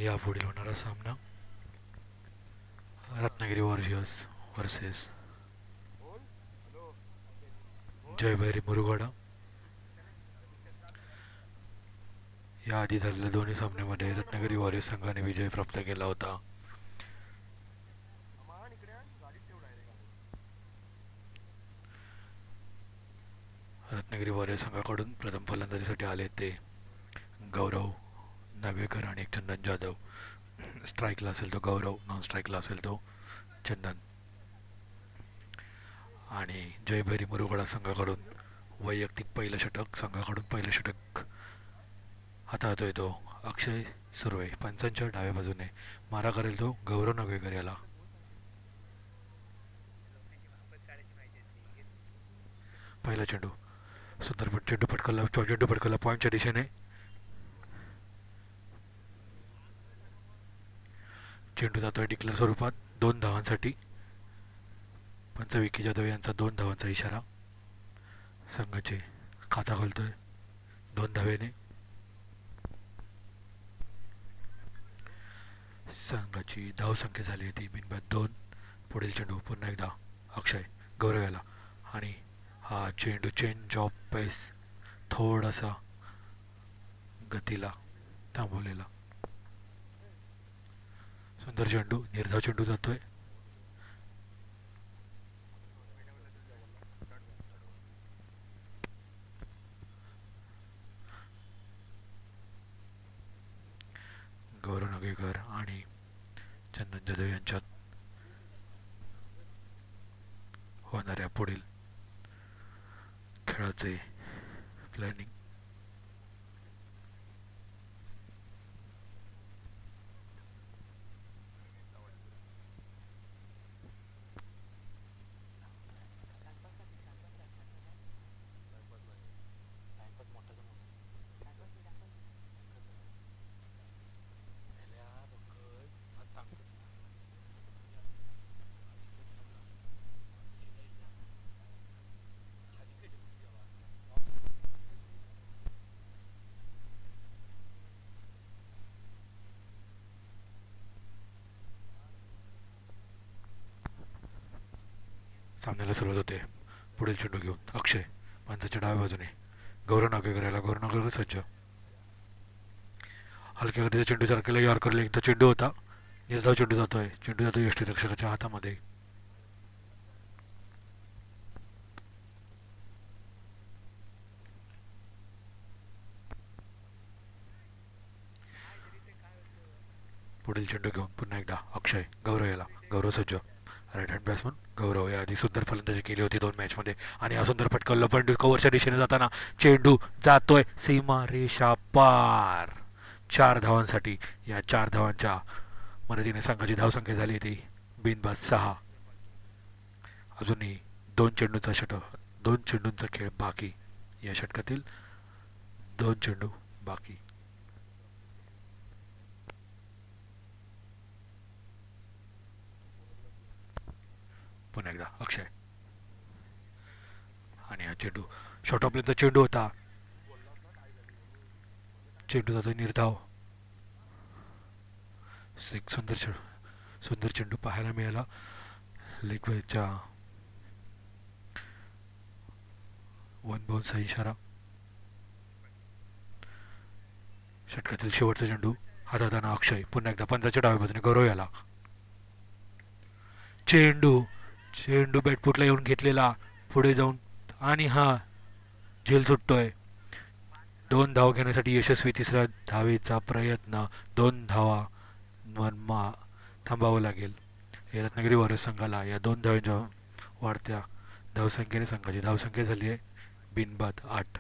आणि यापुढील होणारा सामना रत्नागिरी वॉरियर्स वर्सेस जयभैरी मुरुगडा. याआधी झालेल्या दोन्ही सामन्यामध्ये रत्नागिरी वॉरियर्स संघाने विजय प्राप्त केला होता. रत्नागिरी वॉरियर्स संघाकडून प्रथम फलंदाजीसाठी आले ते गौरव नागवेकर आणि चंदन जाधव. स्ट्राईकला असेल तो गौरव, नॉन स्ट्राईकला असेल तो चंदन. आणि जयभैरी मुरुगडा संघाकडून वैयक्तिक पहिलं षटक, संघाकडून पहिलं षटक हाताळतोय तो अक्षय सुर्वे. पंचांच्या डाव्या बाजूने मारा करेल तो गौरव नागवेकर याला. पहिला चेंडू सुंदर चेंडू पटकवला पॉईंटच्या दिशेने. चेंडू जातोय डिक्लेअर स्वरूपात 2 धावांसाठी. पंच विकी जाधव यांचा 2 धावांचा इशारा. संघाचे खाता खोलतोय 2 धावेने. संघाची धावसंख्या झाली होती बिनबाद 2. पुढील चेंडू पुन्हा एकदा अक्षय गौरव याला. आणि हा चेंडू चेंज ऑफ पेस, थोडासा गतीला थांबवलेला. सुंदर चेंडू, निर्धाव चेंडू जातोय. गौरव नागवेकर आणि चंदन जाधव यांच्यात होणाऱ्या पुढील खेळाचे प्लॅनिंग. सामन्याला सुरुवात होते. पुढील चेंडू घेऊन अक्षय पंचाच्या डाव्या बाजूने गौरव नागवेकर याला. गौरव नागवेकर सज्ज. हलक्या गतीचा चेंडू सारखेला यॉर्कर लेगचा चेंडू होता. निर्धाव चेंडू जातोय. चेंडू जातोय यष्टीरक्षकाच्या हातामध्ये. पुढील चेंडू घेऊन पुन्हा एकदा अक्षय गौरव याला. गौरव सज्ज. राईट हँड बॅट्समन गौरव याआधी सुंदर फलंदाजी केली होती 2 मॅचमध्ये आणि हा सुंदर फटकवलं. पण कव्हरच्या दिशेने जाताना चेंडू जातोय सीमा रेषा पार. 4 धावांसाठी. या 4 धावांच्या मदतीने संघाची धावसंख्या झाली ती बिनबाद 6. अजूनही 2 चेंडूंचा खेळ बाकी. या षटकातील 2 चेंडू बाकी. पुन्हा एकदा अक्षय. आणि हा चेंडू शॉर्ट ऑफलेनचा चेंडू होता. चेंडू जातो निर्धाव. एक सुंदर चेंडू पाहायला मिळाला. लेगच्या 1 बॉलचा इशारा. षटकातील शेवटचा चेंडू हाताळताना अक्षय. पुन्हा एकदा पंचाच्या डाव्या बाजूने गौरव याला. चेंडू बॅटफुटला येऊन घेतलेला. पुढे जाऊन आणि हा झेल सुटतोय. 2 धावा घेण्यासाठी यशस्वी. तिसऱ्या धावेचा प्रयत्न. 2 धावा थांबावं लागेल. हे रत्नागिरी वॉरियर्स संघाला या 2 धावांच्या वाढत्या धावसंख्येने संघाची धावसंख्या झाली आहे बिनबाद 8.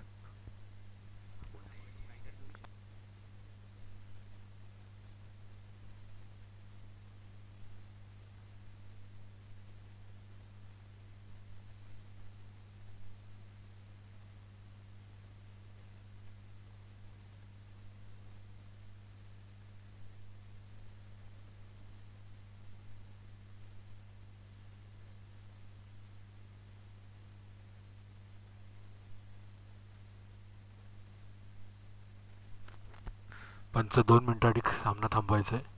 पंच 2 मिनिटांनी सामना थांबवायचा आहे.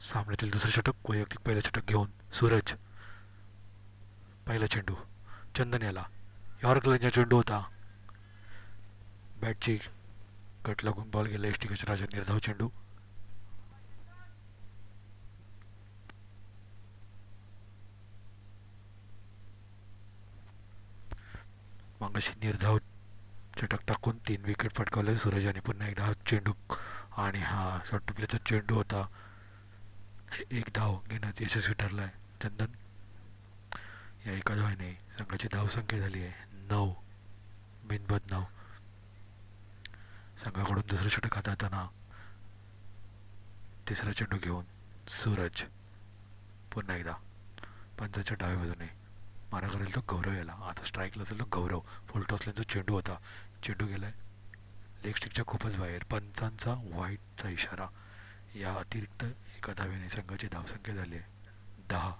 सामन्यातील दुसरे षटक वैयक्तिक पहिलं षटक घेऊन सूरज. पहिला चेंडू चंदन याला. यॉर्करचा चेंडू होता. बॅटची कट लागून बॉल गेला एसटी राजा. निर्धाव चेंडू. मगाशी निर्धाव षटक टाकून 3 विकेट पटकावले सूरज आणि पुन्हा एकदा हा चेंडू आणि हा शॉर्ट प्लेचा चेंडू होता. एक धाव घेण्यात यशस्वी ठरलाय चंदन. या एका धावाने संघाची धावसंख्या झाली आहे 9. बिनबाद 9. संघाकडून दुसरं षटक हाताळताना तिसरा चेंडू घेऊन सूरज. पुन्हा एकदा पंचाच्या डाव्या बाजूने मारा करेल तो गौरव याला. आता स्ट्राईकला असेल तो गौरव. फुल टॉसलेनचा चेंडू होता. चेंडू गेलाय लेग स्टिकच्या खूपच बाहेर. पंचांचा व्हाईटचा इशारा. या अतिरिक्त एका धाव्याने संघाची धावसंख्या झाली आहे 10.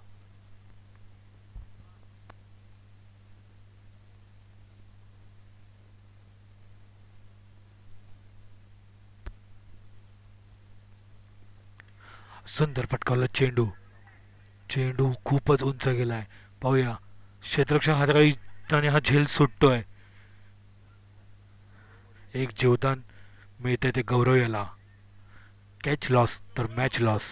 सुंदर फटकावला चेंडू. चेंडू खूपच उंच गेलाय. पाहूया क्षेत्ररक्षक हाताखाली आणि हा झेल सुटतोय. एक जीवदान मिळतंय ते गौरव याला. कॅच लॉस तर मॅच लॉस.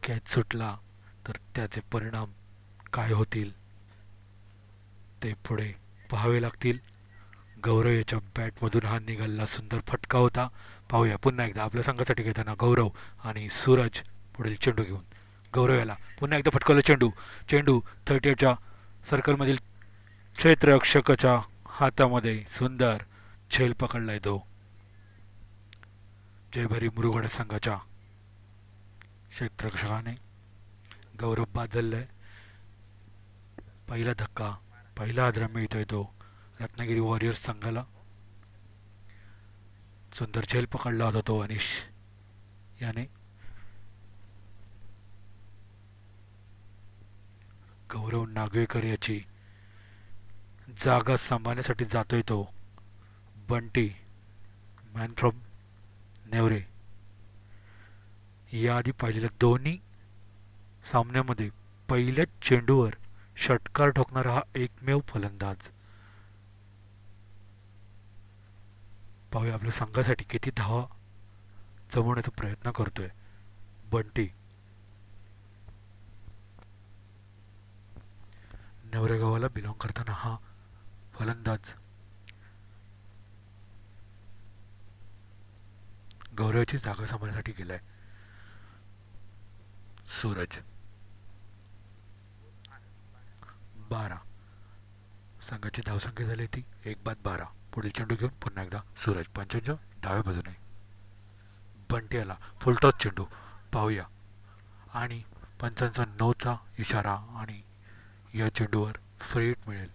कॅच सुटला तर त्याचे परिणाम काय होतील ते पुढे पाहावे लागतील. गौरव याच्या बॅटमधून हा निघालेला सुंदर फटका होता. पाहूया पुन्हा एकदा आपल्या संघासाठी घेताना गौरव आणि सूरज पुढील चेंडू घेऊन. गौरव याला पुन्हा एकदा फटकावला चेंडू. चेंडू 38च्या सर्कलमधील क्षेत्ररक्षकाच्या हातामध्ये. सुंदर झेल पकडलाय तो. जयभरी मुरुगडा संघाच्या क्षेत्ररक्षकाने. गौरव बाद झालाय. पहिला धक्का पहिला आदरा मिळतोय तो रत्नागिरी वॉरियर्स संघाला. सुंदर झेल पकडला होता तो अनिश याने. गौरव नागवेकर याची जागा सांभाळण्यासाठी जातोय तो बंटी. Man from Nevare. याआधी पाहिलेल्या दोन्ही सामन्यामध्ये पहिल्याच चेंडूवर षटकार ठोकणारा हा एकमेव फलंदाज. पाहूया आपल्या संघासाठी किती धावा जमवण्याचा प्रयत्न करतोय बंटी. नेवरे गावाला बिलॉंग करताना हा फलंदाज गौरवची जागा सांभाळण्यासाठी गेलाय. सूरज 12. संघाची धावसंख्या झाली ती 1 बाद 12. पुढील चेंडू घेऊन पुन्हा एकदा सूरज. पंचांच्या डाव्या बाजूने बंटी आला. फुलटॉस चेंडू. पाहूया आणि पंचांचा 9चा इशारा आणि या चेंडूवर फ्री हिट मिळेल.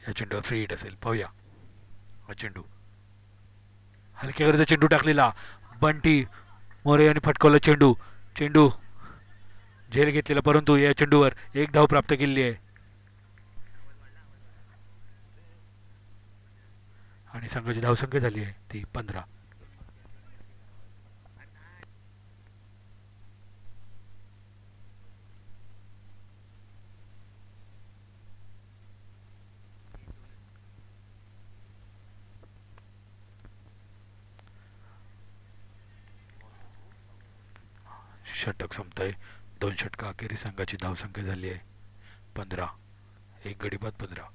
या चेंडूवर फ्री हिट असेल. पाहूया हा चेंडू हलक्या गतीचा चेंडू टाकलेला. बंटी मोरे यांनी फटकावला चेंडू. चेंडू झेल घेतलेला, परंतु या चेंडूवर एक धाव प्राप्त केलेली आहे आणि संघाची धावसंख्या झाली आहे ती 15. षटक संपतंय. 2 षटका अखेरी संघाची धावसंख्या झाली आहे 15. एक गडी बाद 15.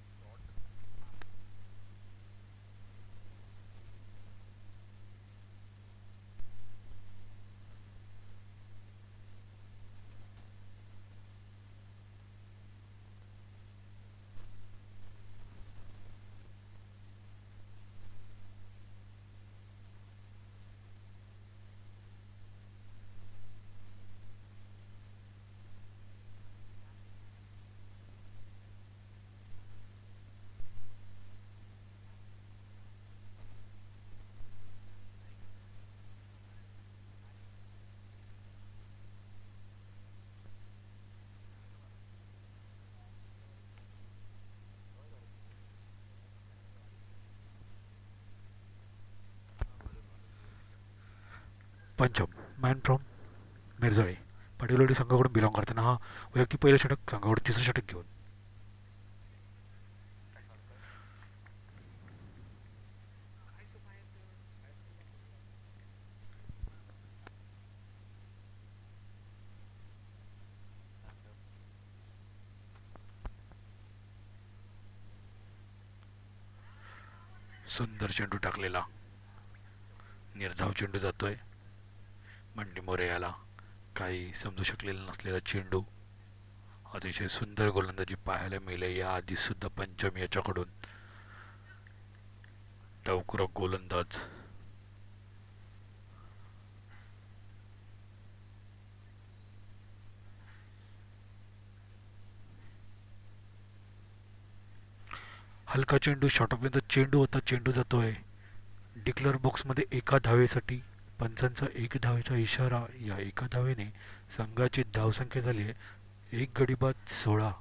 पंचम मॅन फ्रॉम मिरजळे पाटीलवाडी संघाकडून बिलॉंग करताना हा वैयक्तिक पहिलं षटक, संघाकडून तिसरं षटक घेऊन सुंदर चेंडू टाकलेला. निर्धाव चेंडू जातोय. बंटी मोरे याला काही समजू शकलेला नसलेला चेंडू. अतिशय सुंदर गोलंदाजी पाहायला मिळाली या आधी सुद्धा पंचम याच्याकडून. टवकुरक गोलंदाज. हलका चेंडू शॉर्टपर्यंत चेंडू होता. चेंडू जातोय डिक्लर बॉक्समध्ये एका धावेसाठी. पंचांचा एक धावेचा इशारा. या एका धावेने संघाची धावसंख्या झाली आहे एक गडी बाद 16.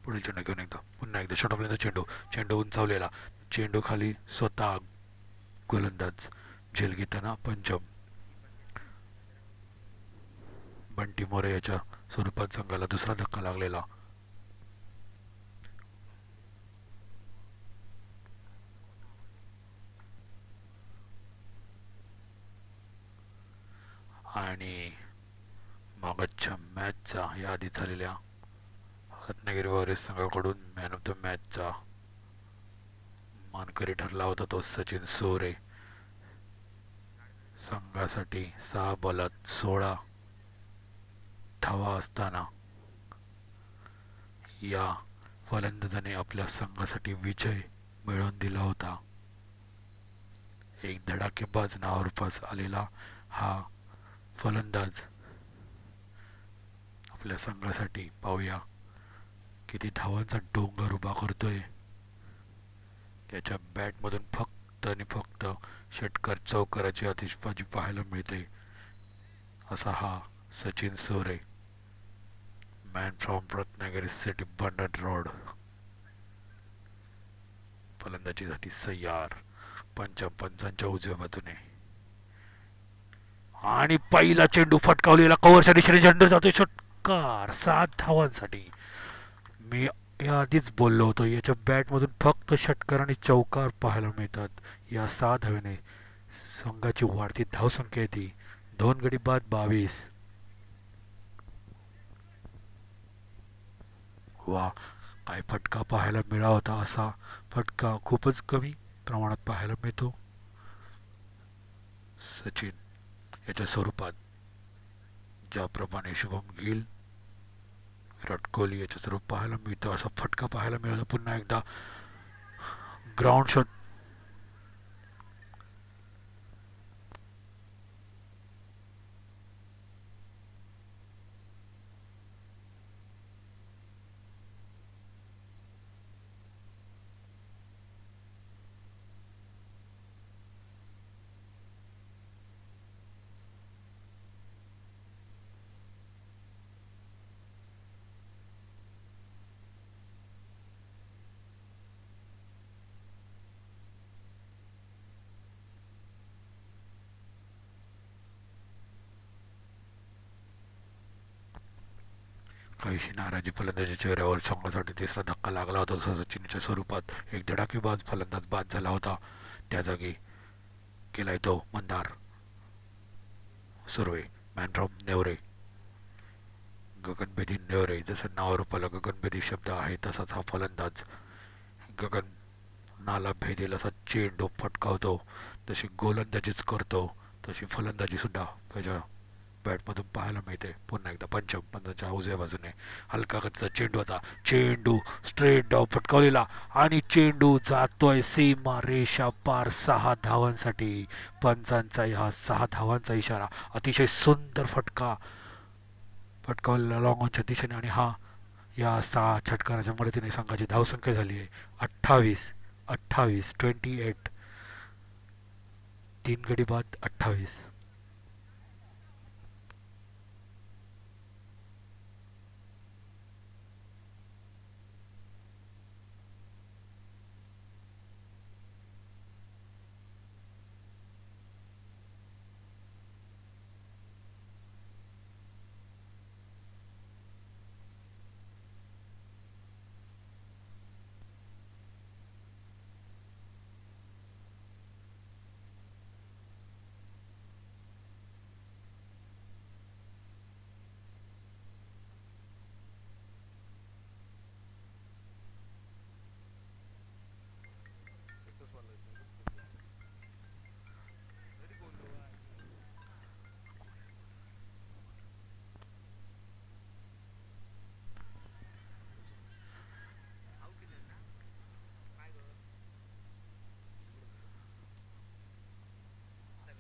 पुढील चेंडू घेऊन पुन्हा एकदा शॉर्टपर्यंत चेंडू. चेंडू उंचावलेला. चेंडू खाली स्वतः गोलंदाज झेल घेताना पंचम. बंटी मोरे याच्या स्वरूपात संघाला दुसरा धक्का लागलेला. आणि मागच्या मॅचचा या आधी झालेल्या रत्नागिरी वॉरियर्स संघाकडून मॅन ऑफ द मॅचचा मानकरी ठरला होता तो सचिन सोरे. संघासाठी 6 बॉलात 16 धावा असताना या फलंदाजाने आपल्या संघासाठी विजय मिळवून दिला होता. एक धडाकेबाज नावारूपास आलेला हा फलंदाज आपल्या संघासाठी पाहूया किती धावांचा डोंगर उभा करतोय. याच्या बॅटमधून फक्त आणि फक्त षटकार चौकाराची आतिषबाजी पाहायला मिळते. असा हा Sachin Sore, man from Ratnagiri city Bunder road. फलंदाजीसाठी सय्यार. पंचांच्या उजव्या बाजूने आणि पहिला चेंडू फटकावलेला. कव्हरच्या दिशेने झेंडू जातोय. षटकार 7 धावांसाठी. मी याआधीच बोललो होतो याच्या बॅटमधून फक्त षटकार आणि चौकार पाहायला मिळतात. या 6 धावेने संघाची वाढती धावसंख्या येते 2 गडी बाद 22. वा, काय फटका पाहायला मिळाला होता. असा फटका खूपच कमी प्रमाणात पाहायला मिळतो. सचिन याच्या स्वरूपात ज्याप्रमाणे शुभम गिल विराट कोहली याचं स्वरूप पाहायला मिळतं. असा फटका पाहायला मिळाला पुन्हा एकदा. ग्राउंड शॉट काहीशी नाराजी फलंदाजी चेहऱ्यावर. संघासाठी तिसरा धक्का लागला होता. सचिनच्या स्वरूपात एक धडाकेबाज फलंदाज बाद झाला होता. त्या जागी केलाय तो मंदार सुर्वे. मॅनफ्रॉम नेवरे, गगनभेदी नेवरे. जसं नाव रूपाला गगनभेदी शब्द आहे तसाच हा फलंदाज गगन नाला भेदेल असा चेंडू फटकावतो. जशी गोलंदाजीच करतो तशी फलंदाजी सुद्धा त्याच्या बॅटमधून पाहायला मिळते. पुन्हा एकदा पंचम पंचाच्या उजव्या बाजूने हलका गतीचा चेंडू होता. चेंडू स्ट्रेट डाव फटकावलेला आणि चेंडू जातोय सीमा रेषा पार 6 धावांसाठी. पंचांचा हा 6 धावांचा इशारा. अतिशय सुंदर फटका फटकावलेला लॉंगॉनच्या दिशेने. आणि हा या 6 षटकाराच्या मदतीने संघाची धावसंख्या झाली आहे 28. 28 3 गडी बाद 28.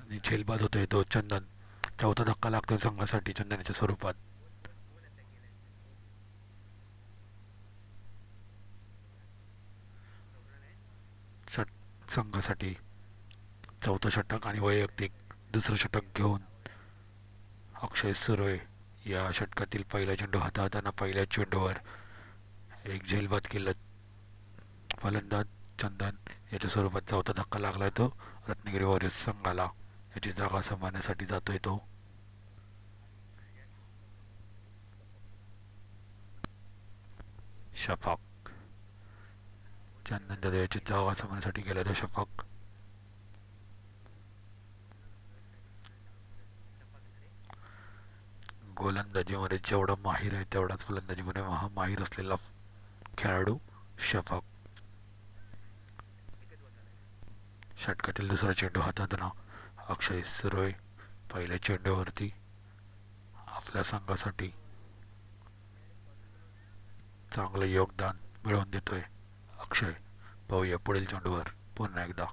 आणि झेलबाद होतोय तो चंदन. चौथा धक्का लागतोय संघासाठी चंदनाच्या स्वरूपात. संघासाठी चौथा षटक आणि वैयक्तिक दुसरं षटक घेऊन अक्षय सुर्वे या षटकातील पहिला चेंडू हाताळताना पहिल्या चेंडूवर एक झेलबाद केलं फलंदाज चंदन याच्या स्वरूपात चौथा धक्का लागलाय तो रत्नागिरी वॉरियर्स संघाला. याची जागा सांभाळण्यासाठी जातोय तो. शफाक चंदन जाधव याची जागा सांभाळण्यासाठी गेला तो शफाक. गोलंदाजीमध्ये जेवढा माहीर आहे तेवढाच फलंदाजीमध्ये माहीर असलेला खेळाडू शफाक. षटकातील दुसरा चेंडू हाताळताना अक्षय सुर्वे पहिल्या चेंडूवरती आपल्या संघासाठी चांगलं योगदान मिळवून देतोय अक्षय. पाहूया पुढील चेंडूवर पुन्हा एकदा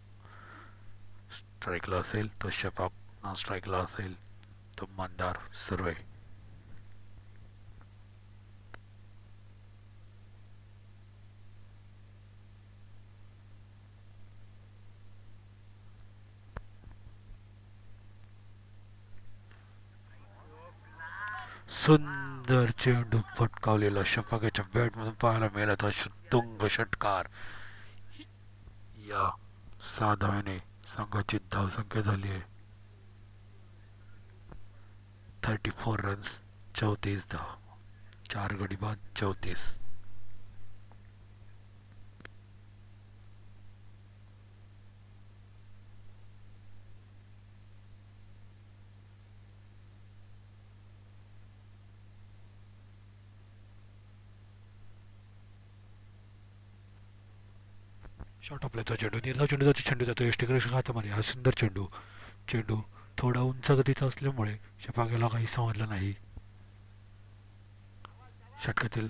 स्ट्राईकला असेल तो शफाक, नॉन स्ट्राईकला असेल तो मंदार सुर्वे. सुंदर चेंडू फटकावलेला शफाकाच्या बॅटमधून पाहायला मिळाला तो तुंग षटकार. या 6 धावाने संघाची धावसंख्या झाली आहे 34 रन्स 34 धाव. 4 गडी बाद 34. शॉट आपल्याचा चेंडू निर्धाव चेंडू जातो यष्टीकडे हातामध्ये. हा सुंदर चेंडू. चेंडू थोडा उंच गतीचा असल्यामुळे शफाकाला काही समजलं नाही. षटकातील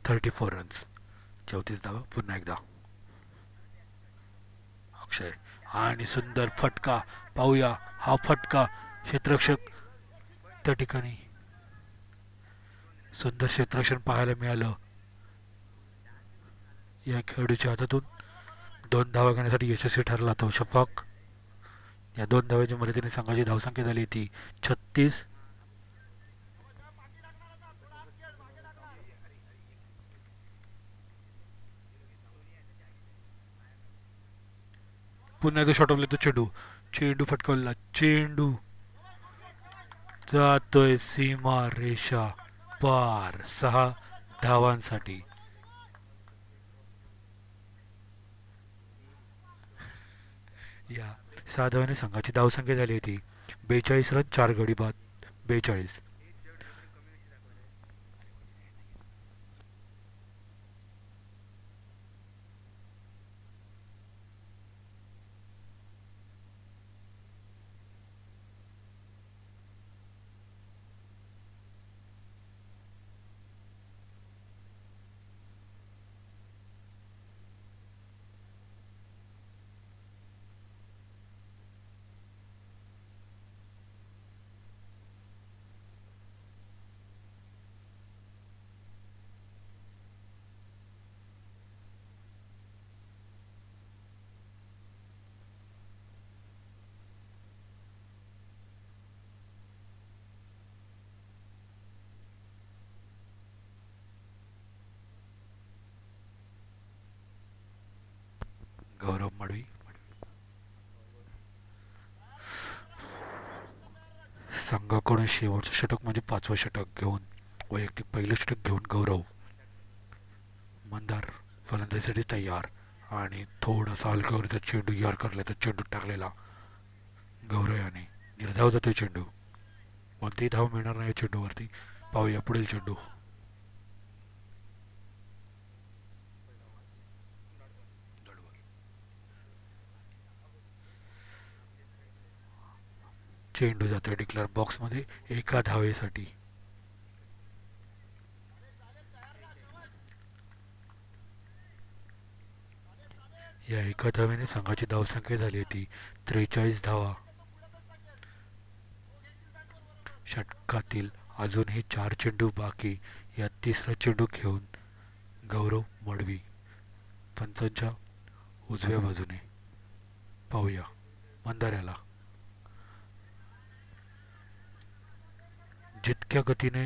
34 रन्स, 34 धावा. पुन्हा एकदा अक्षय आणि सुंदर फटका. पाहूया हा फटका. क्षेत्ररक्षक त्या ठिकाणी सुंदर क्षेत्ररक्षण पाहायला मिळालं. या खेळाडूच्या हातातून 2 धावा घेण्यासाठी यशस्वी ठरला तो शफाक. या 2 धाव्याच्या मदतीने संघाची धावसंख्या झाली ती 36. पुन्हा एकदा शॉट ऑफला तो चेंडू. चेंडू फटकावला. चेंडू जातोय सीमा रेषा पार 6 धावांसाठी. या 6 धावांनी संघाची धावसंख्या झाली होती 42 रन 4 गडी बाद 42. गौरव मडवी संघाकडून शेवटचं षटक म्हणजे 5वं षटक घेऊन वैयक्तिक पहिलं षटक घेऊन गौरव मंदार फलंदाजीसाठी तयार. आणि थोडासा हलक्यावरती चेंडू यॉर्करला तर चेंडू टाकलेला गौरव याने. निर्धाव जातोय चेंडू. कोणतीही धाव मिळणार नाही चेंडूवरती. पाहूया पुढील चेंडू. चेंडू जातोय डिक्लेअर बॉक्समध्ये 1 धावेसाठी. या 1 धावेने संघाची धावसंख्या झाली होती 43 धावा. षटकातील अजूनही 4 चेंडू बाकी. या 3रा चेंडू घेऊन गौरव मडवी पंचांच्या उजव्या बाजूने. पाहूया मंदाऱ्याला. जितक्या गतीने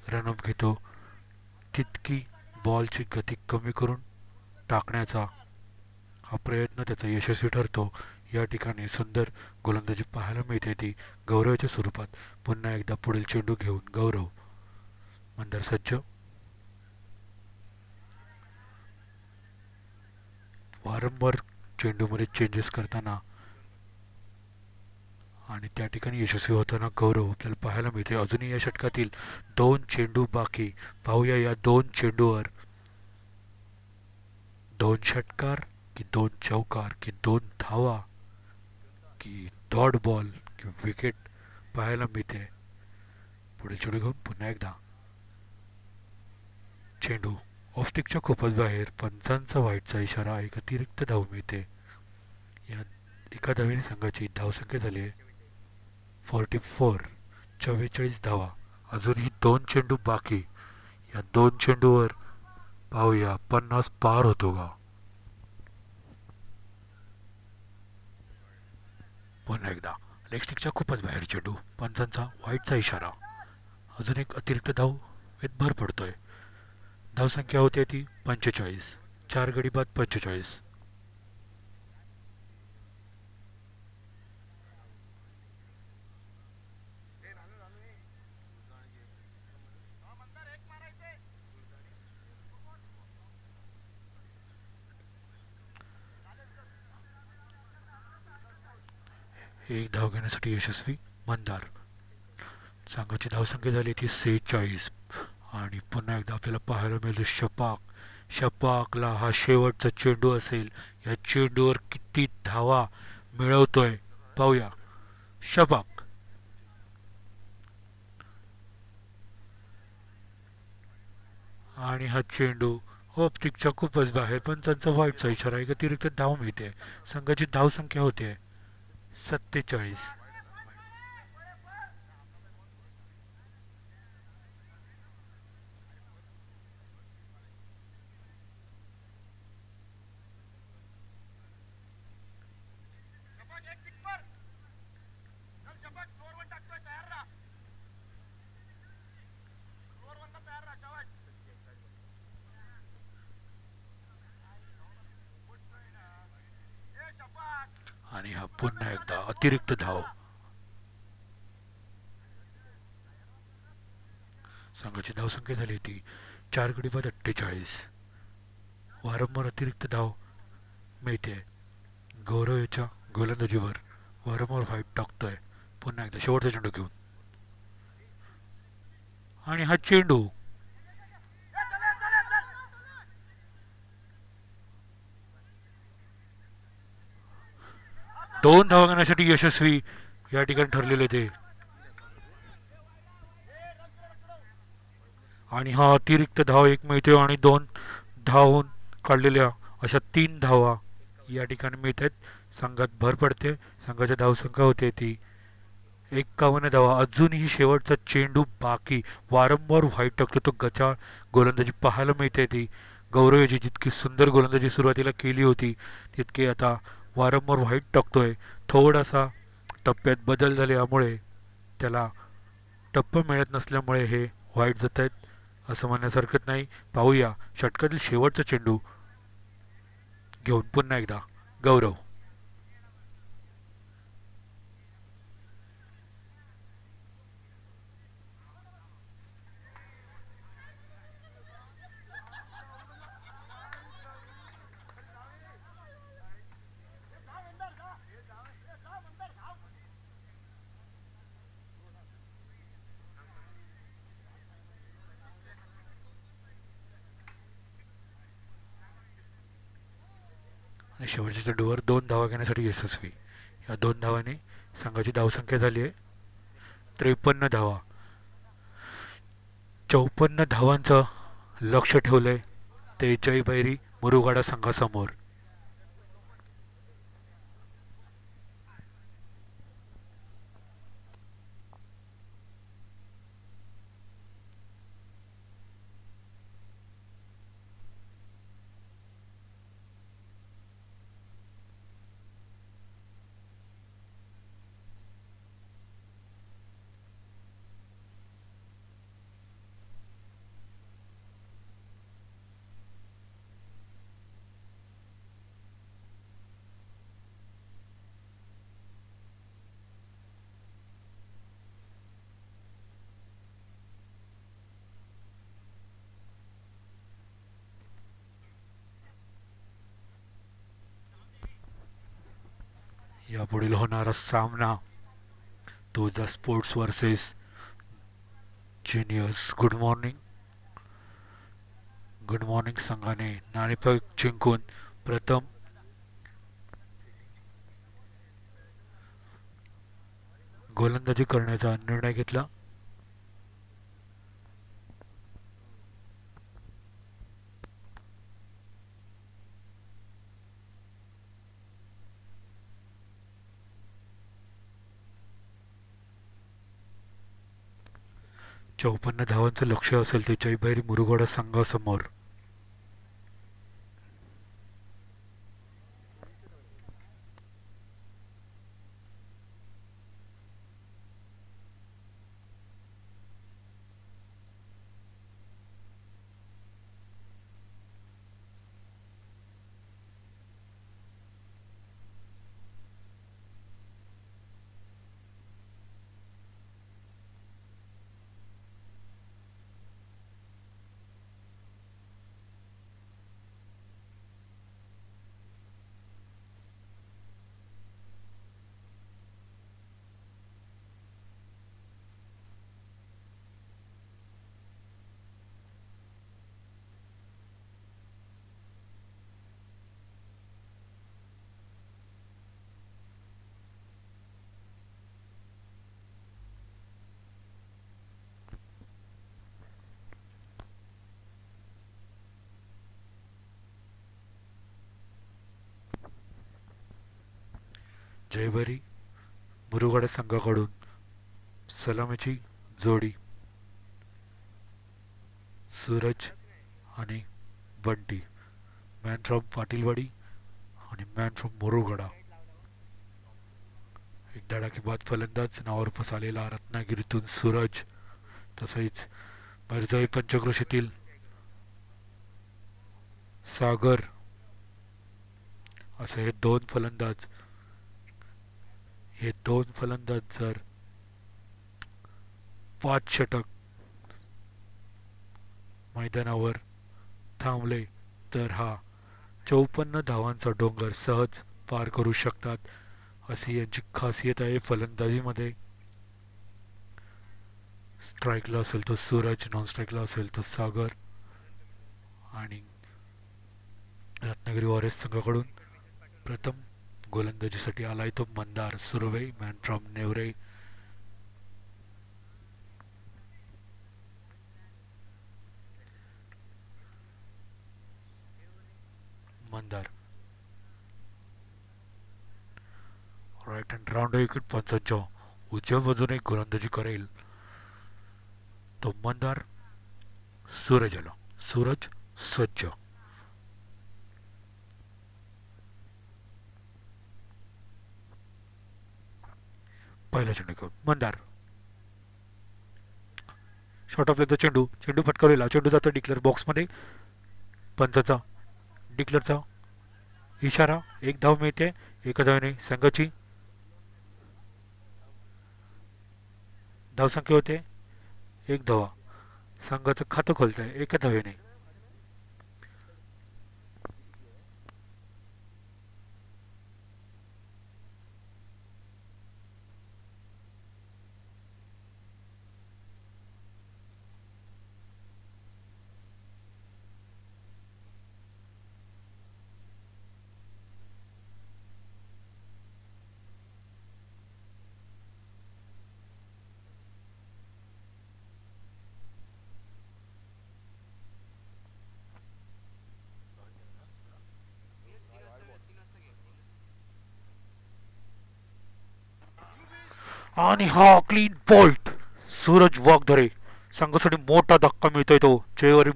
रनअप घेतो तितकी बॉलची गती कमी करून टाकण्याचा हा प्रयत्न त्याचा यशस्वी ठरतो. या ठिकाणी सुंदर गोलंदाजी पाहायला मिळते ती गौरवच्या स्वरूपात. पुन्हा एकदा पुढील चेंडू घेऊन गौरव. मंदार सज्ज. वारंवार चेंडूमध्ये चेंजेस करताना आणि त्या ठिकाणी यशस्वी होताना गौरव आपल्याला पाहायला मिळते. अजूनही या षटकातील 2 चेंडू बाकी. पाहूया या 2 चेंडूवर 2 षटकार की 2 चौकार की 2 धावा की डॉट बॉल की विकेट पाहायला मिळते. पुढे चेंडू घेऊन पुन्हा एकदा चेंडू ऑफस्टिकच्या खूपच बाहेर. पंचांचा व्हाईटचा इशारा. एक अतिरिक्त धाव मिळते. या 1 धावेने संघाची धावसंख्या झाली आहे 44. 44 धावा. अजूनही 2 चेंडू बाकी. या 2 चेंडूवर पाहूया 50 पार होतो का. पुन्हा एकदा लेगस्टिकच्या खूपच बाहेर चेंडू. पंचांचा व्हाईटचा इशारा. अजून एक अतिरिक्त धाव भर पडतोय. धावसंख्या होते ती 45. 4 गडी बाद 45. एक धाव घेण्यासाठी यशस्वी मंदार. संघाची धावसंख्या झाली ती 46. आणि पुन्हा एकदा आपल्याला पाहायला मिळतो शपाक. शपाकला हा शेवटचा चेंडू असेल. या चेंडूवर किती धावा मिळवतोय पाहूया. शपाक. आणि हा चेंडू ऑप्टिकच्या खूपच बाहेर, पण त्यांचा व्हाईटचा इशारा आहे. अतिरिक्त धाव मिळते. संघाची धावसंख्या होते 47. आणि हा पुन्हा एकदा अतिरिक्त धाव. संघाची धावसंख्या झाली ती 4 गडी बाद 48. वारंवार अतिरिक्त धाव मिळते. गौरव याच्या गोलंदाजीवर वारंवार व्हाईट टाकतोय. पुन्हा एकदा शेवटचा चेंडू घेऊन. आणि हा चेंडू दोन धावा घेण्यासाठी यशस्वी या ठिकाणी ठरलेले ते. आणि हा अतिरिक्त धाव एक मिळते आणि दोन धावून काढलेल्या अशा 3 धावा या ठिकाणी मिळत आहेत. संघात भर पडते. संघाची धावसंख्या होते ती 51 धावा. अजूनही शेवटचा चेंडू बाकी. वारंवार व्हाईट टाकतो तो गचाळ गोलंदाजी पाहायला मिळते ती. गौरव याची जितकी सुंदर गोलंदाजी सुरुवातीला केली होती तितके आता वारंवार व्हाईट टाकतोय. थोडासा टप्प्यात बदल झाल्यामुळे त्याला टप्पा मिळत नसल्यामुळे हे व्हाईट जात आहेत असं म्हणण्यास हरकत नाही. पाहूया षटकातील शेवटचा चेंडू घेऊन पुन्हा एकदा गौरव. आणि शेवटच्या चेंडूवर 2 धावा घेण्यासाठी यशस्वी. या 2 धावांनी संघाची धावसंख्या झाली आहे 53 धावा. 54 धावांचं लक्ष ठेवलंय ते जयभैरी मुरुगाडा संघासमोर. यापुढील होणारा सामना तुझा sports versus juniors. Good morning. Good morning संघाने नाणेफेक जिंकून प्रथम गोलंदाजी करण्याचा निर्णय घेतला. चौपन्न धावांचं लक्ष असेल ते जयभैरी मुरुगाडा संघासमोर. जयवरी मुरुगडा संघाकडून सलामीची जोडी सूरज आणि बंटी, मॅन फ्रॉम पाटीलवाडी आणि मॅन फ्रॉम मुरुगडा. एक धडाकेबाज फलंदाज नावारूपास आलेला रत्नागिरीतून सूरज, तसेच मिरजाई पंचक्रोशीतील सागर, असे हे दोन फलंदाज जर 5 षटक मैदानावर थांबले तर हा 54 धावांचा डोंगर सहज पार करू शकतात, अशी यांची खासियत आहे. फलंदाजीमध्ये स्ट्राईकला असेल तो सूरज, नॉन स्ट्राईकला असेल तो सागर. आणि रत्नागिरी वॉरियर्स संघाकडून प्रथम गोलंदाजीसाठी आलाय तो Mandar Surve, man from Nevre. Mandar right hand round wicket पंचांच्या उजव्या बाजूने गोलंदाजी करेल तो मंदार. सूरज आला, सूरज सज्ज. पहिला चेंडू घेऊन मंदार, शॉर्ट ऑफ चेंडू, चेंडू फटकावलेला, चेंडू जातो डिक्लेअर बॉक्समध्ये. पंचाचा डिक्लेअरचा इशारा, एक धाव मिळते. एका धावेने संघाची धावसंख्या होते 1 धावा. संघाचं खातं खोलत आहे एका धावेने. आणि हा क्लीन बोल्ट सूरज वाघधरे, संघासाठी मोठा धक्का मिळतोय तो जयवरी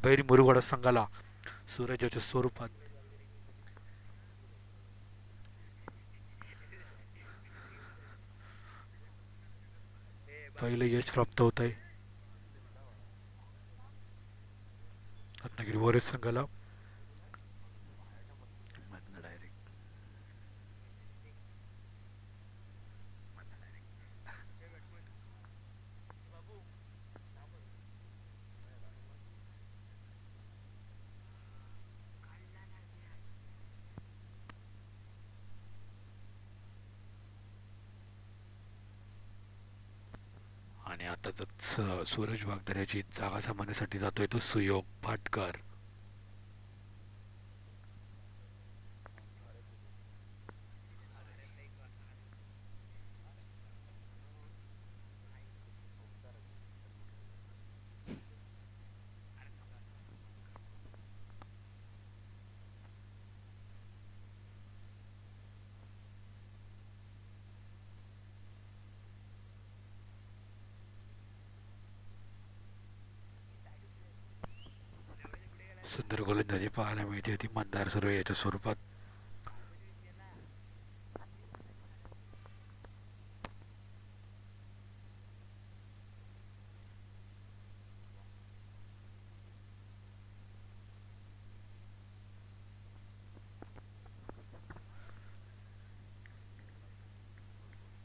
भैरी मुरुगडा संघाला सूरजाच्या स्वरूपात. पहिले यश प्राप्त होत आहे रत्नागिरी वॉरियर्स संघाला. आणि आता सूरज वाघधऱ्याची जागा सामान्यासाठी जातोय तो सुयोग भाटकर. सुंदर गोलंदाजी पाहायला मिळते ती मंदार सुर्वे याच्या स्वरूपात.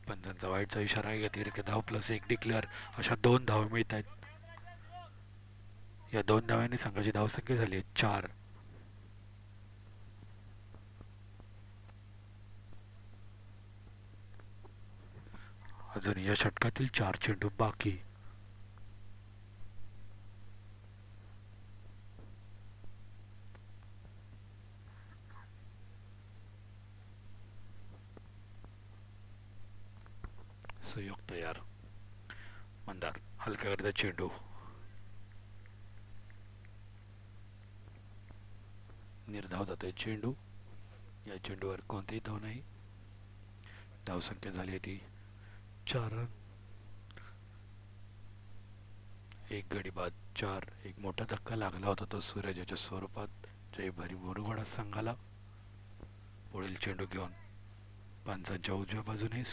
पंचांचा वाईटचा इशारा आहे. अतिरिक्त धाव प्लस 1 डिक्लेअर, अशा 2 धावा मिळत आहेत. या 2 धावांनी संघाची धावसंख्या झाली आहे 4. अजून या षटकातील 4 चेंडू बाकी. सुयोग तयार. मंदार हलक्या करता चेंडू, निर्धाव जातोय चेंडू. या चेंडूवर कोणतीही धाव नाही. धावसंख्या झाली आहे ती 4 रन. एक गडी बाद 4. एक मोठा धक्का लागला होता तो सूरजाच्या स्वरूपात जयभरी मुरुगडा संघाला. पुढील चेंडू घेऊन पंचांच्या उजव्या बाजूने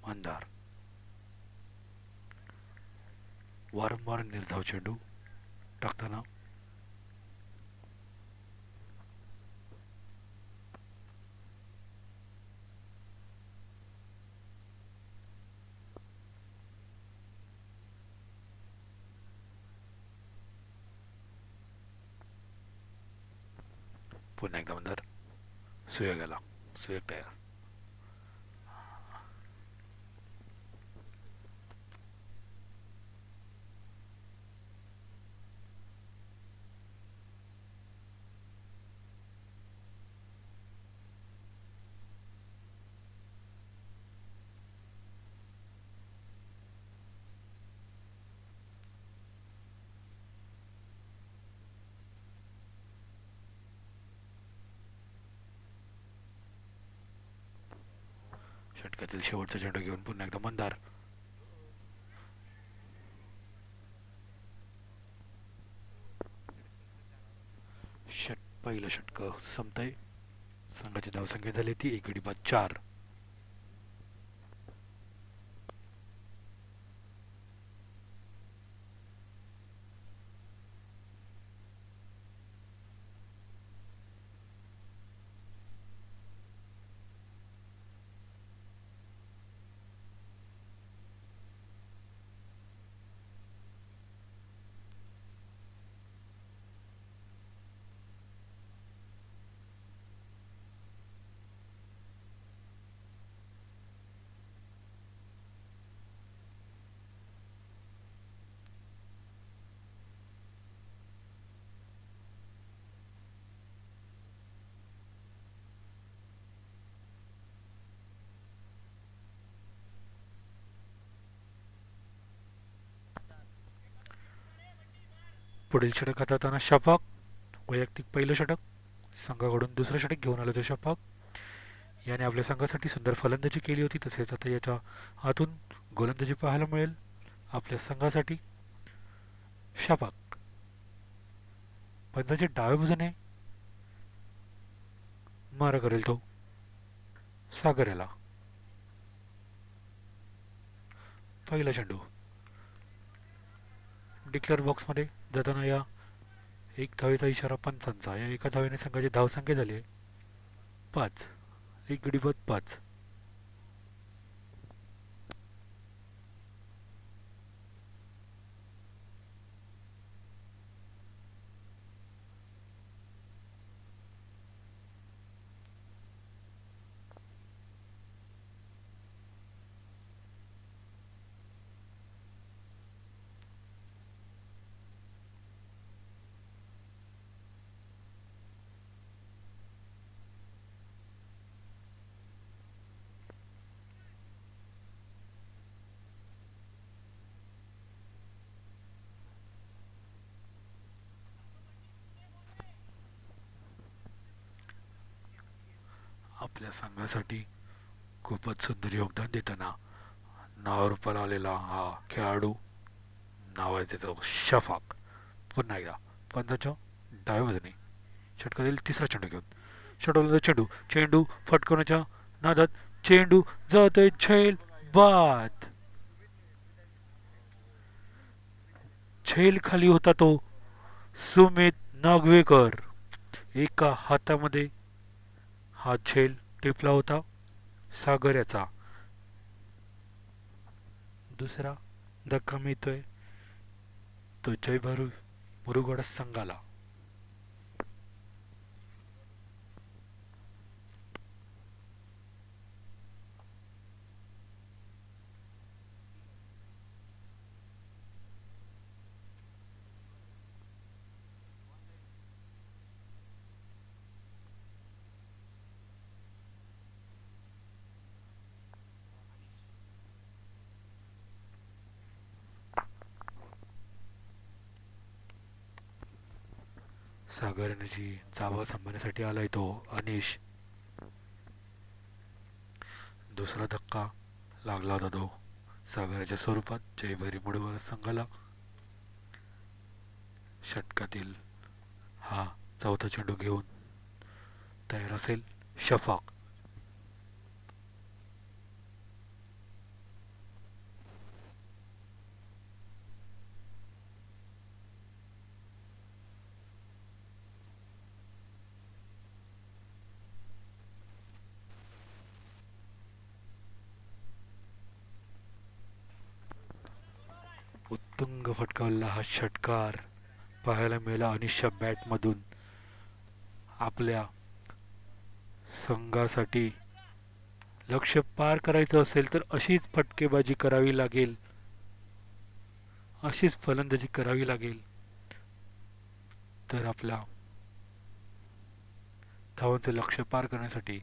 मंदार. वारंवार निर्धाव चेंडू टाकताना पुन्हा एकदा मंदार. सुयोग गेला. सुयोग तयार. षटकातील शेवटचा चेंडू घेऊन पुन्हा एकदा मंदार. पहिलं षटक संपतंय. संघाची धावसंख्या झाली ती 1 गडी बाद 4. पुढील षटक हाताळताना शफाक. वैयक्तिक पहिलं षटक. संघाकडून दुसरं षटक घेऊन आलं होतं शफाक. याने आपल्या संघासाठी सुंदर फलंदाजी केली होती. तसेच आता याच्या हातून गोलंदाजी पाहायला मिळेल आपल्या संघासाठी. शफाक पंधाच्या डाव्या बाजूने मारा करेल तो सागर याला. पहिला चेंडू डिक्लेअर बॉक्समध्ये जाताना या 1 धावेचा इशारा पंचांचा. या एका धावेने संघाची धावसंख्या झाली आहे 5. 1 गडी बाद 5. आपल्या संघासाठी खूपच सुंदर योगदान देताना नावारूपाला आलेला हा खेळाडू नाव आहे त्याचं शफाक. पुन्हा एकदा पंधाच्या डाव्या बाजूने षटकातील तिसरा चेंडू घेऊन षटवला चेंडू. चेंडू फटकवण्याच्या नादात चेंडू जातोय झेल बाद. झेल खाली होता तो सुमित नागवेकर. एका हातामध्ये हा झेल टिपला होता सागर याचा. दुसरा धक्का मिळतोय तो जयभरू मुरुगडा संघाला. सागर याची जावा सांभाळण्यासाठी आलाय तो अनिश. दुसरा धक्का लागला होता तो सागराच्या स्वरूपात जयभरी मुडवर संघाला. षटकातील हा चौथा चेंडू घेऊन तयार असेल शफाक. उत्तुंग फटकावलेला हा षटकार पाहायला मिळाला अनिशच्या बॅटमधून. आपल्या संघासाठी लक्ष्य पार करायचं असेल तर अशीच फटकेबाजी करावी लागेल, अशीच फलंदाजी करावी लागेल, तर आपल्या धावांचे लक्ष्य पार करण्यासाठी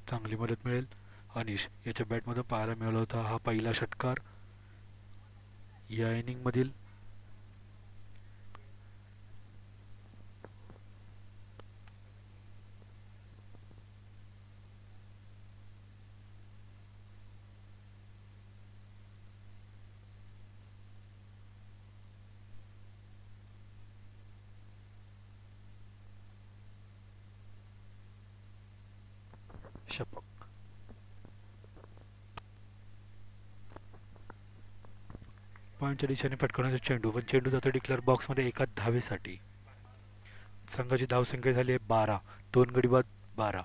चांगली मदत मिळेल. अनिश याच्या बॅटमधून पाहायला मिळाला होता हा पहिला षटकार या इनिंगमधील. शपक पॉईंटच्या दिशेने फटकवण्याचा चेंडू, पण चेंडू जातो डिक्लेअर बॉक्समध्ये एका धावेसाठी. संघाची धावसंख्या झाली आहे 12, 2 गडी बाद 12.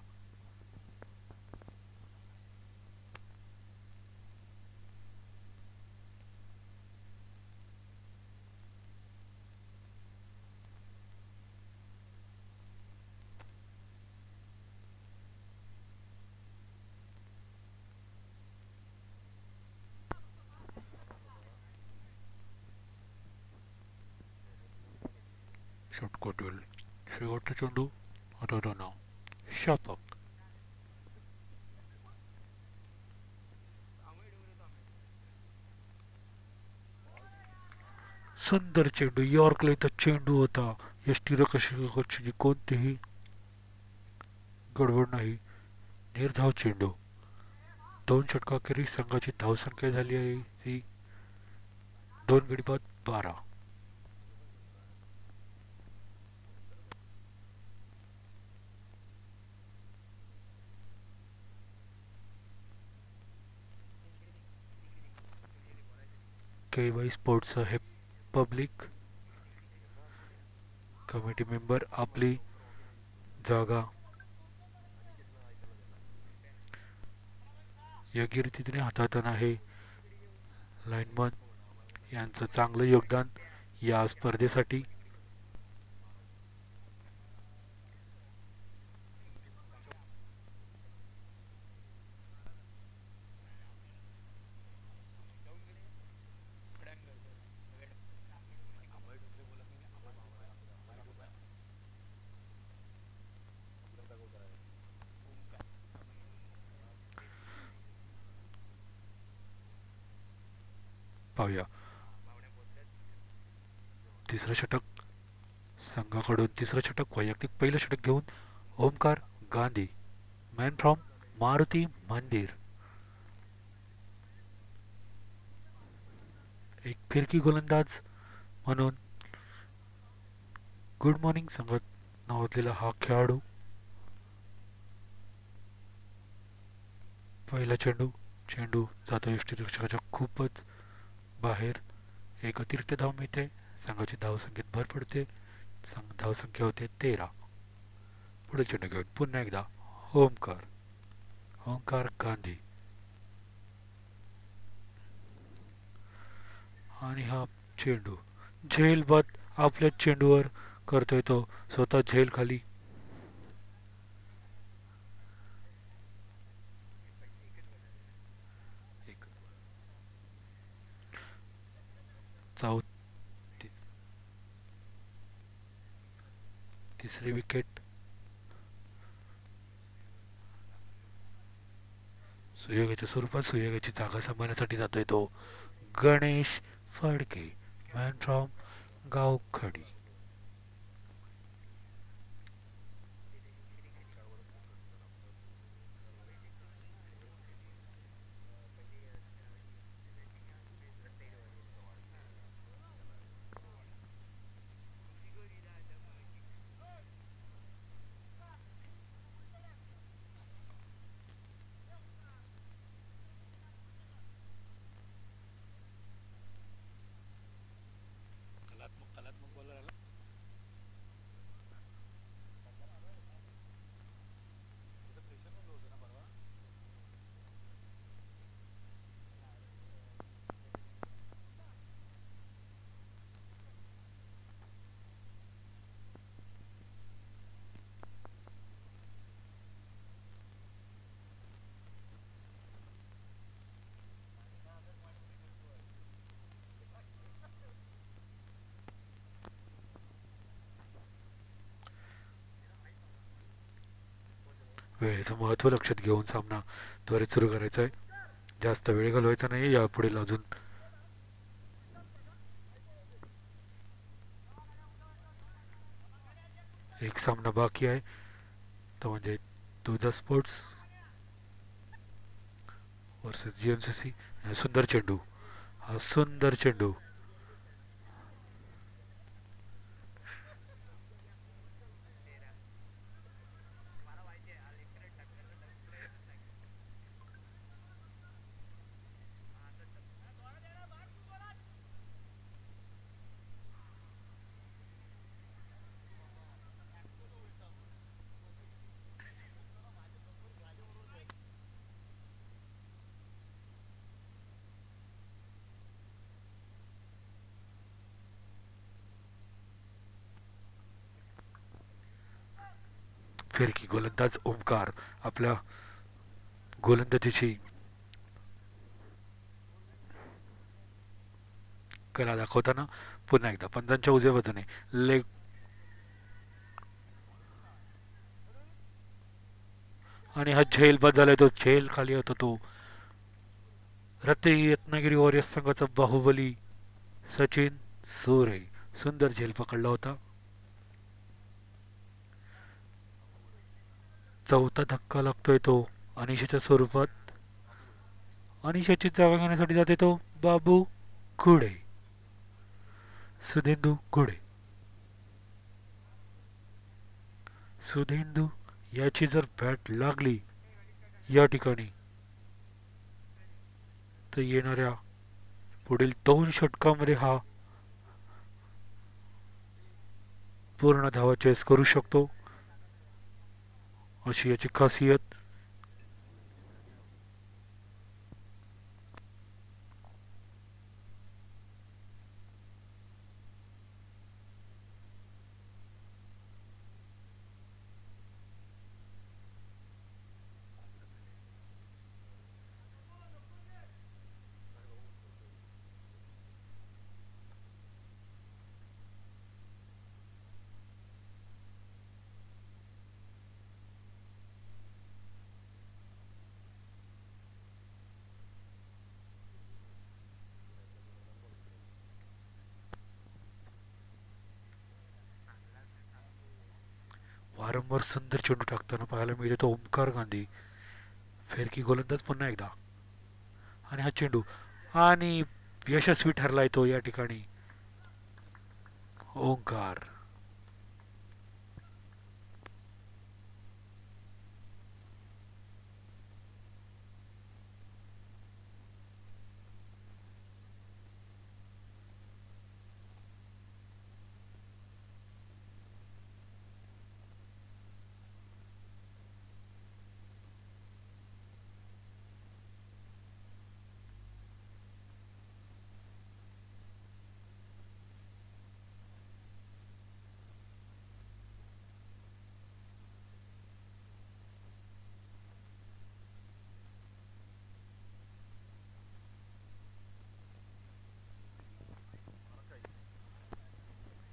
षटकातील शेवटचा चेंडू हाताळताना शतक. सुंदर चेंडू, यॉर्कला इथं चेंडू होता. यष्टीरक्षकाची कोणतीही गडबड नाही, निर्धाव चेंडू. 2 षटकाखेरीज संघाची धावसंख्या झाली आहे ती 2 गडी बाद 12. KY स्पोर्ट्स हे पब्लिक कमिटी मेंबर आपली जागा योग्य रीतीने हाताळताना आहे. लाईनमन यांचं चांगलं योगदान या स्पर्धेसाठी. पाहूया तिसरं षटक संघाकडून. तिसरं षटक वैयक्तिक पहिलं षटक घेऊन ओमकार गांधी, मॅन फ्रॉम मारुती मंदिर. एक फिरकी गोलंदाज म्हणून गुड मॉर्निंग संघात नावाजलेला हा खेळाडू. पहिला चेंडू, चेंडू जातो यष्टीरक्षकाच्या खूपच बाहेर. एक अतिरिक्त धाव मिळते, संघाची धावसंख्येत भर पडते. धावसंख्या होते 13. पुढे चेंडू घेऊन पुन्हा एकदा ओमकार गांधी. आणि हा चेंडू झेल बाद आपल्या चेंडूवर करतोय तो स्वतः झेल खाली. तिसरी विकेट. सुयोगाच्या स्वरूपात सुयोगाची जागा सांभाळण्यासाठी जातोय तो गणेश फडके, मॅन फ्रॉम गावखडी. वेळेचं महत्त्व लक्षात घेऊन सामना त्वरित सुरू करायचा आहे. जास्त वेळ घालवायचा नाही यापुढील अजून एक सामना बाकी आहे, तो म्हणजे तुझा स्पोर्ट्स वर्सेस GMCC. सुंदर चेंडू, हा सुंदर चेंडू. फिरकी गोलंदाज ओमकार आपल्या गोलंदाजीची कला दाखवताना पुन्हा एकदा पंजांच्या उजव्या बाजूने लेग आणि हा झेल बाद झालाय, तो झेल खाली होता तो रत्नागिरी वॉरियर्स संघाचा बाहुबली सचिन सुरे. सुंदर झेल पकडला होता. चौथा धक्का लागतोय तो अनिशाच्या स्वरूपात. अनिशाची जागा घेण्यासाठी जाते तो बाबू खुडे, सुधेंदू खुडे. सुधेंदू याची जर बॅट लागली या ठिकाणी तर येणाऱ्या पुढील 2 षटकामध्ये हा पूर्ण धावा चेस करू शकतो, अशी याची खासियत. वारंवार सुंदर चेंडू टाकताना पाहायला मिळते तो ओमकार गांधी. फिरकी गोलंदाज पुन्हा एकदा आणि हा चेंडू आणि यशस्वी ठरलाय तो या ठिकाणी ओंकार.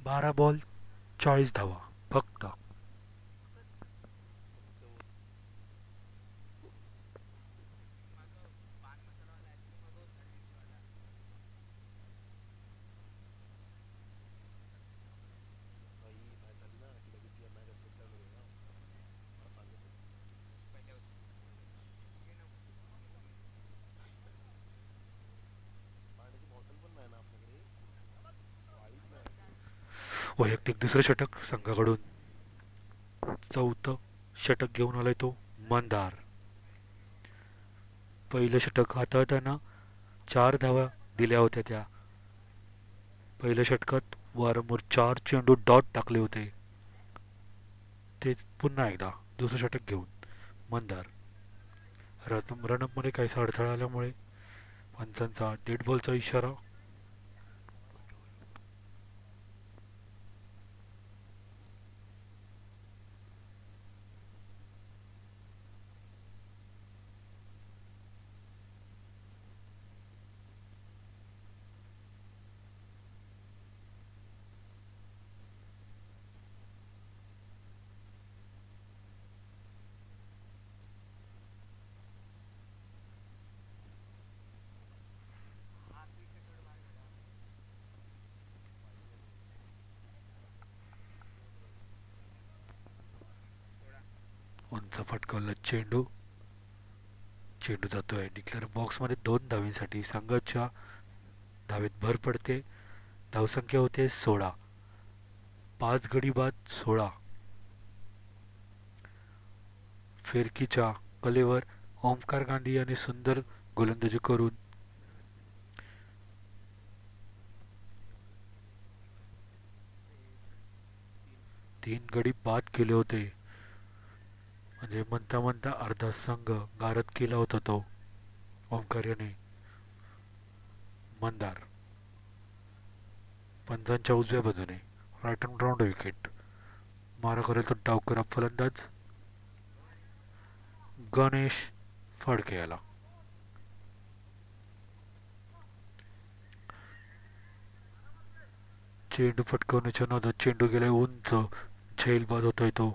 12 बॉल 40 धावा फक्त. वैयक्तिक दुसरं षटक संघाकडून. चौथं षटक घेऊन आलाय तो मंदार. पहिलं षटक हाताळताना 4 धावा दिल्या होत्या त्या. पहिल्या षटकात वारंवार 4 चेंडू डॉट टाकले होते. तेच पुन्हा एकदा दुसरं षटक घेऊन मंदार. रनअपमध्ये काहीसा अडथळा आल्यामुळे पंचांचा डेड बॉलचा इशारा. फटकावला चेंडू. चेंडू जातोय डिक्लेअर बॉक्समध्ये 2 धावींसाठी. संघाच्या धावेत भर पडते. धावसंख्या होते 16. 5 गडी बाद 16. फिरकीच्या कलेवर ओमकार गांधी यांनी सुंदर गोलंदाजी करून 3 गडी बाद केले होते. म्हणजे म्हणता म्हणता अर्धा संघ गारद केला होता तो ओमकार याने. मंदार पंजांच्या उजव्या बाजूने राईट अँड राऊंड विकेट. मारा करेल तो डावकर फलंदाज गणेश फडके याला. चेंडू फटकवण्याच्या नादात चेंडू गेलाय उंच. झेलबाद होतोय तो.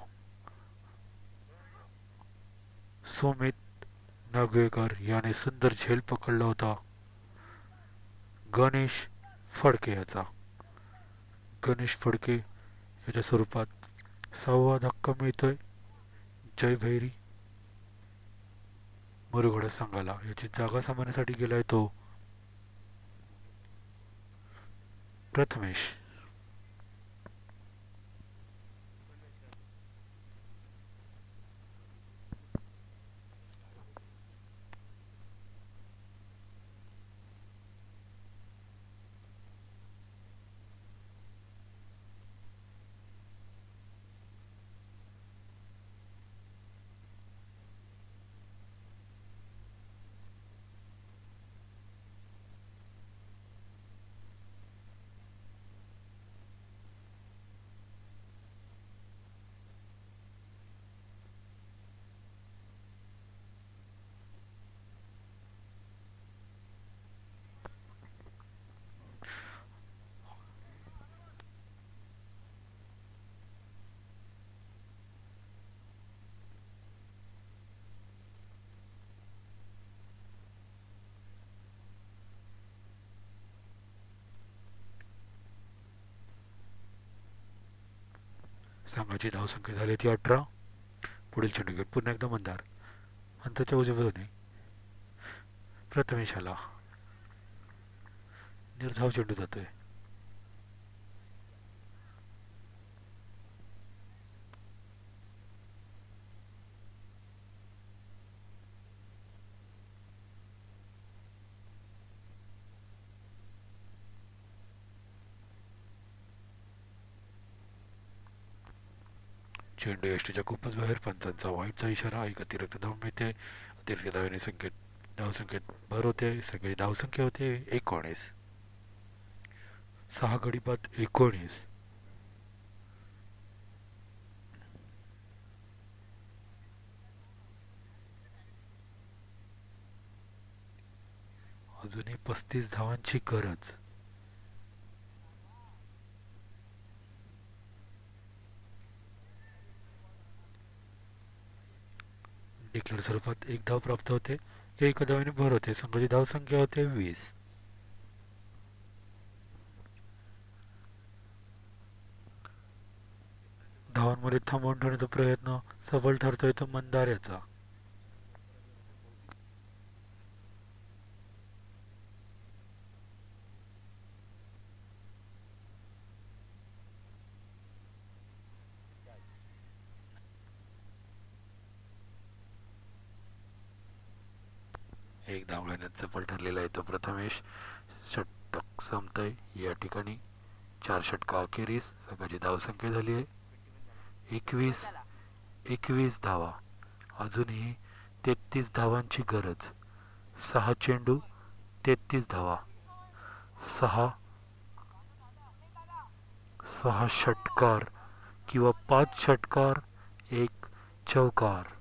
सुमित नागवेकर याने सुंदर झेल पकडला होता गणेश फडके याचा. गणेश फडके याच्या स्वरूपात 6वा धक्का मिळतोय जय भैरी मुरगुडा संघाला. याची जागा सामन्यासाठी गेलाय तो प्रथमेश. संघाची धावसंख्या झाली ती 18. पुढील चेंडू घेऊन पुन्हा एकदा मंदार. अंताच्या उजव्या बाजूने प्रथमेश आला. निर्धाव चेंडू जातोय. चेंडू यष्टीच्या खूपच बाहेर. पंचांचा वाईटचा इशारा. एक अतिरिक्त धाव मिळते. अतिरिक्त धावेने धावसंख्येत भर होते. सगळी धावसंख्या होते 19. 6 गडी बाद 19. अजूनही 35 धावांची गरज. डिक्लेअर स्वरूपात 1 धाव प्राप्त होते. एका धावेने भर होते. संघाची धावसंख्या होते 20. धावांमध्ये थांबवून ठेवण्याचा प्रयत्न सफल ठरतोय तो मंदार याचा. एक धाव घेण्यात सफल ठरलेला आहे तो प्रथमेश. षटक संपतय या ठिकाणी. 4 षटका अखेरीस संघाची धावसंख्या झाली आहे 21 धावा. अजूनही 33 धावांची गरज. 6 चेंडू 33 धावा. 6 षटकार किंवा 5 षटकार 1 चौकार.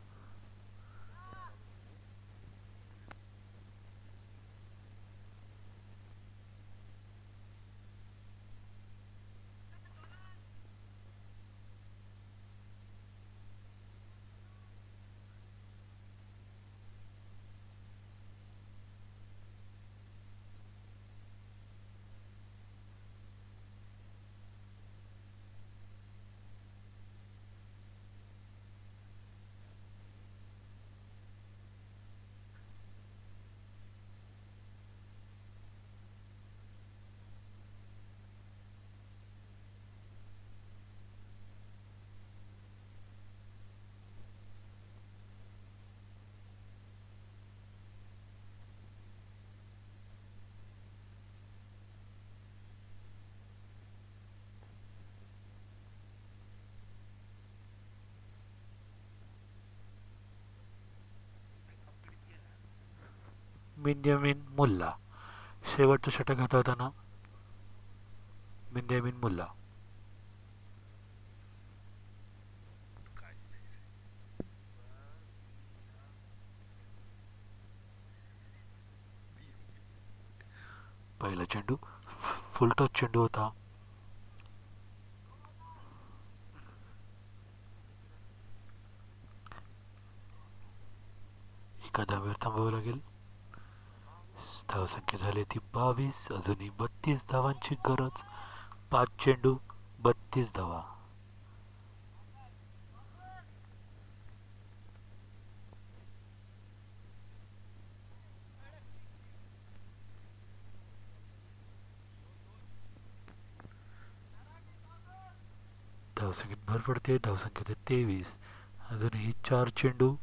बिन्यामिन मुल्ला. शेवटचं षटक हाताळताना बिन्यामिन मुल्ला. पहिला चेंडू फुल टच चेंडू होता. एखाद्या वेळ थांबावं लागेल. धावसंख्या झाली ती 22. अजूनही 32 धावांची गरज. 5 चेंडू 32 धावा. धावसंख्येत भर पडते. धावसंख्या 23. अजूनही 4 चेंडू